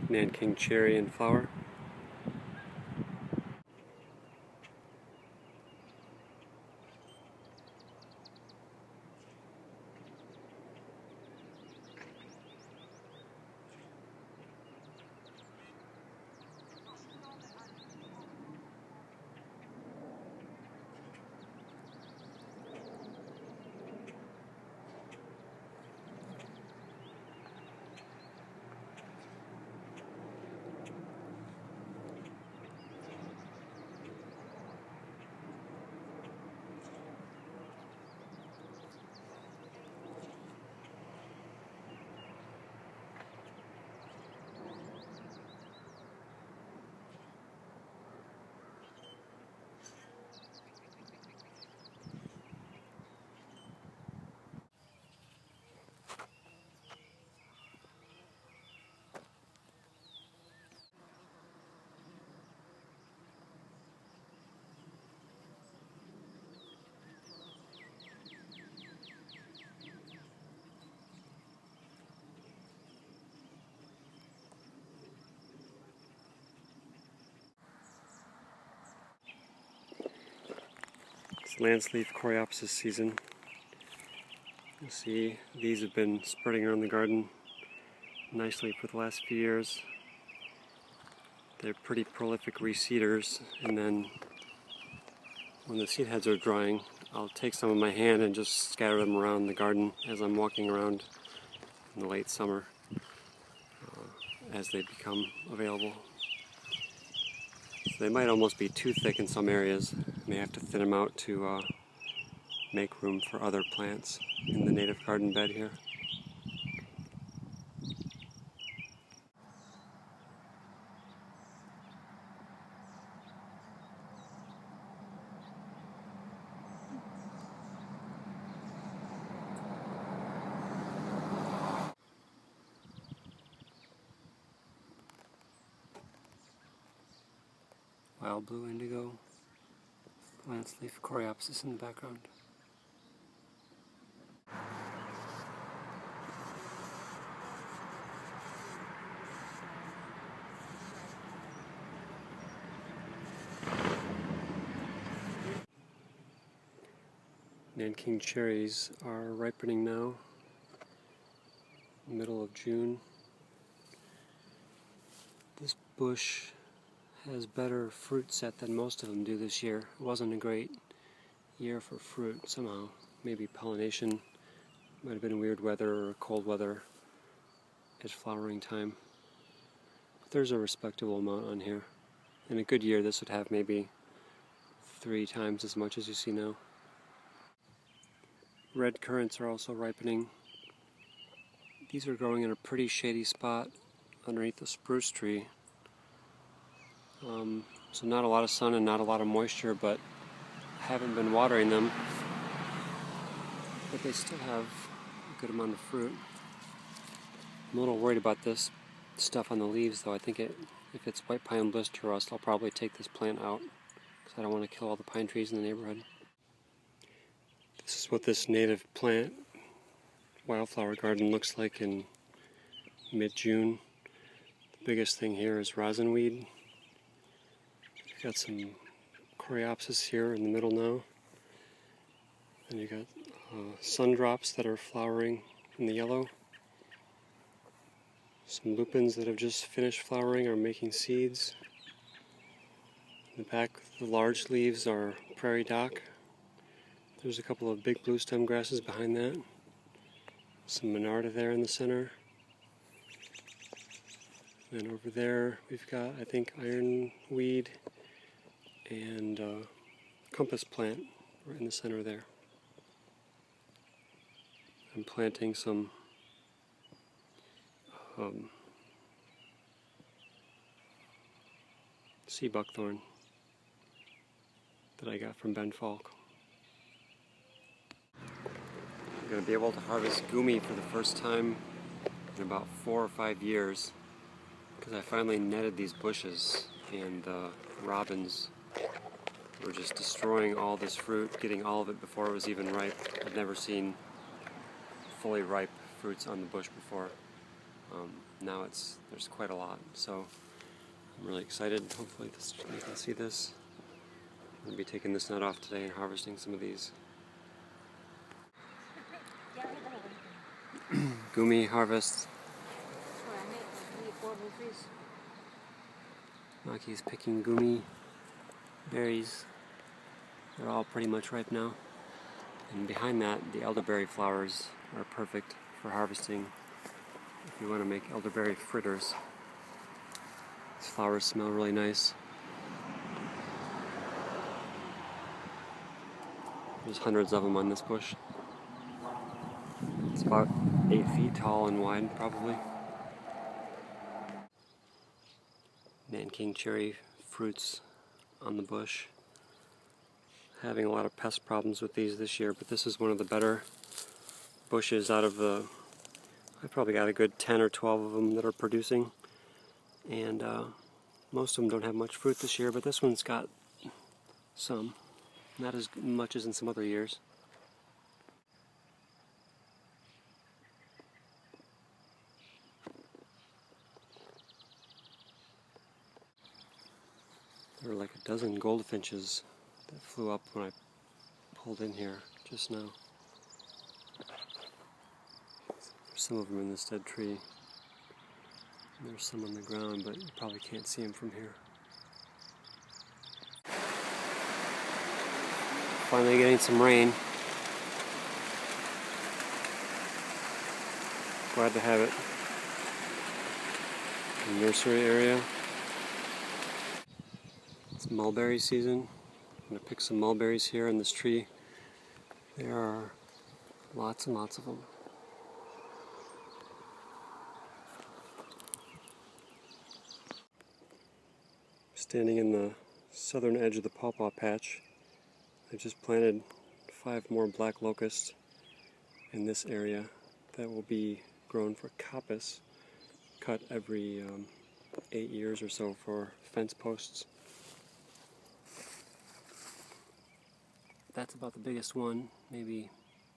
Nanking cherry in flower. It's lance leaf Coreopsis season. You'll see these have been spreading around the garden nicely for the last few years. They're pretty prolific reseeders, and then when the seed heads are drying, I'll take some in my hand and just scatter them around the garden as I'm walking around in the late summer as they become available. So they might almost be too thick in some areas. May have to thin them out to make room for other plants in the native garden bed here. Wild blue indigo, lance leaf Coreopsis in the background. Nanking cherries are ripening now, middle of June. This bush has better fruit set than most of them do this year. It wasn't a great year for fruit somehow. Maybe pollination, might have been weird weather or cold weather at flowering time. But there's a respectable amount on here. In a good year this would have maybe 3 times as much as you see now. Red currants are also ripening. These are growing in a pretty shady spot underneath the spruce tree. So not a lot of sun and not a lot of moisture, but I haven't been watering them. But they still have a good amount of fruit. I'm a little worried about this stuff on the leaves though. I think if it's white pine blister rust, I'll probably take this plant out because I don't want to kill all the pine trees in the neighborhood. This is what this native plant wildflower garden looks like in mid-June. The biggest thing here is rosinweed. You've got some Coreopsis here in the middle now. And you got sundrops that are flowering in the yellow. Some lupins that have just finished flowering are making seeds. In the back, the large leaves are prairie dock. There's a couple of big blue stem grasses behind that. Some monarda there in the center. And over there we've got, I think, ironweed and compass plant right in the center there. I'm planting some Seabuckthorn that I got from Ben Falk. I'm going to be able to harvest gumi for the first time in about 4 or 5 years because I finally netted these bushes, and robins were just destroying all this fruit, getting all of it before it was even ripe. I've never seen fully ripe fruits on the bush before. Now there's quite a lot, so I'm really excited. Hopefully you can see this. I'm going to be taking this net off today and harvesting some of these. Gumi harvest. Maki's picking gumi berries. They're all pretty much ripe now. And behind that, the elderberry flowers are perfect for harvesting if you want to make elderberry fritters. These flowers smell really nice. There's hundreds of them on this bush. It's about 8 feet tall and wide, probably. Nanking cherry fruits on the bush. Having a lot of pest problems with these this year, but this is one of the better bushes out of the... I've probably got a good 10 or 12 of them that are producing, and most of them don't have much fruit this year, but this one's got some. Not as much as in some other years. There were like a dozen goldfinches that flew up when I pulled in here just now. There's some of them in this dead tree. And there's some on the ground, but you probably can't see them from here. Finally getting some rain. Glad to have it. The nursery area. It's mulberry season. I'm going to pick some mulberries here in this tree. There are lots and lots of them. Standing in the southern edge of the pawpaw patch, I just planted 5 more black locusts in this area that will be grown for coppice, cut every 8 years or so for fence posts. That's about the biggest one, maybe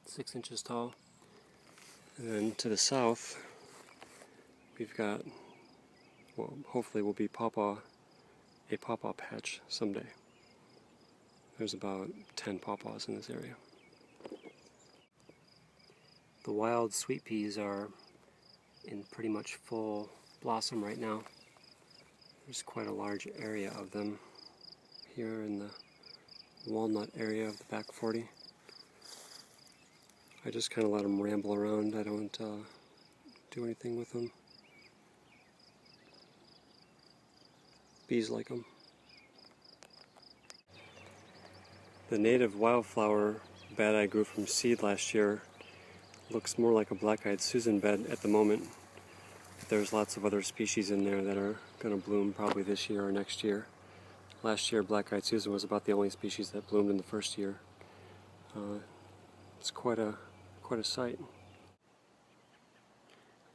6 inches tall. And then to the south, we've got, well, hopefully will be a pawpaw patch someday. There's about 10 pawpaws in this area. The wild sweet peas are in pretty much full blossom right now. There's quite a large area of them here in the walnut area of the back 40. I just kind of let them ramble around. I don't do anything with them. Bees like them. The native wildflower bed I grew from seed last year looks more like a black-eyed Susan bed at the moment. There's lots of other species in there that are going to bloom probably this year or next year. Last year, black-eyed Susan was about the only species that bloomed in the first year. It's quite a sight. I'm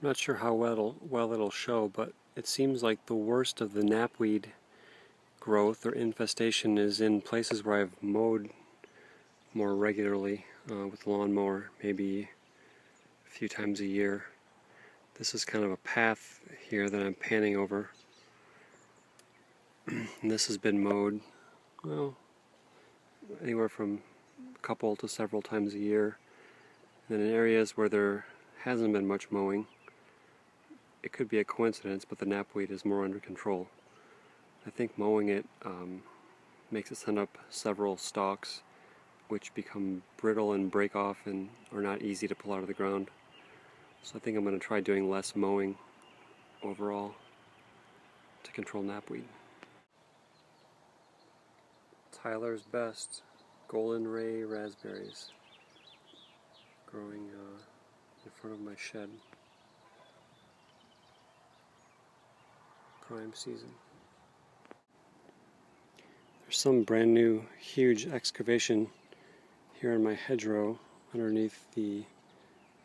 not sure how well it'll show, but it seems like the worst of the knapweed growth or infestation is in places where I've mowed more regularly with the lawnmower, maybe a few times a year. This is kind of a path here that I'm panning over. And this has been mowed, well, anywhere from a couple to several times a year. And in areas where there hasn't been much mowing, it could be a coincidence, but the knapweed is more under control. I think mowing it makes it send up several stalks, which become brittle and break off and are not easy to pull out of the ground. So I think I'm going to try doing less mowing overall to control knapweed. Tyler's Best Golden Ray Raspberries growing in front of my shed. Prime season. There's some brand new huge excavation here in my hedgerow underneath the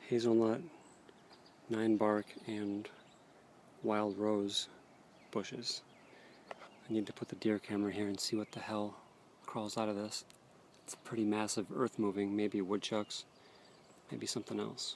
hazelnut, 9-bark, and wild rose bushes. I need to put the deer camera here and see what the hell crawls out of this. It's pretty massive earth moving, maybe woodchucks, maybe something else.